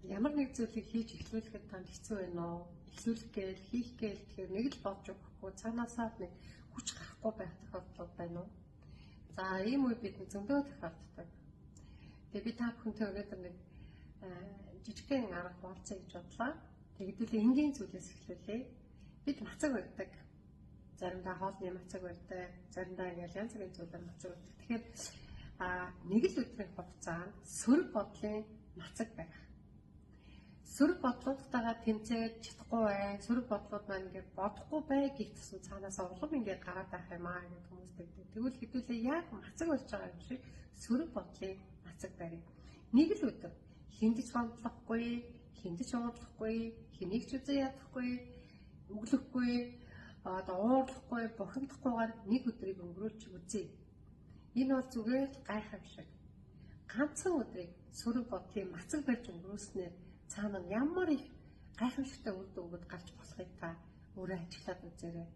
Ямар нэг зүйлийг хийж эхлүүлэхэд танд хэцүү байна уу? Эхлүүлэх гээл, хийх гээл тэгэхээр нэг л бодж өгөхгүй цаанаасаа нэг хүч гарахгүй байх тохиолдлууд байна уу? За ийм үе бид зөндөө тохиолддог. Тэгээ би та бүхэнтэй өнөөдөр нэг жижигхэн арга хуваалцъя гэж бодлоо. Тэгвэл энгийн зүйлээс эхлүүлье. Бид мацаг барьдаг. Заримдаа хоолны мацаг барьдаг, заримдаа ингээл янз бүрийн зүйлээр мацаг барьдаг. Тэгэхээр нэг л өдрийн хугацаанд сөрөг бодлын мацаг барих. Сөрөг бодлуудтайгаа тэмцээд чадахгүй бай. Сөрөг бодлууд маань ингээд бодохгүй бай гэсэн цаанаас улам ингээд гараад байх юм аа гэдэг хүмүүс тэгдэг. Тэгвэл хэдүүлээ яг мацаг болж байгаа юм шиг сөрөг бодлын мацаг барих. Нэг л өдөр хиндэж гомдлохгүй, хиндэж уурлахгүй, хэнийг ч үзэн ядахгүй, өглөхгүй, уурлахгүй, бухимдахгүйгээр нэг өдрийг өнгөрүүлж үзье. Энэ бол зүгээр л гайхамшиг. Ганцхан өдрийг сөрөг бодлын мацаг барьж өнгөрүүлснээр цаана ямар их гайхамшигтай үр дүнгууд гарч болохыг та өөрөө ажиглаад үзээрэй.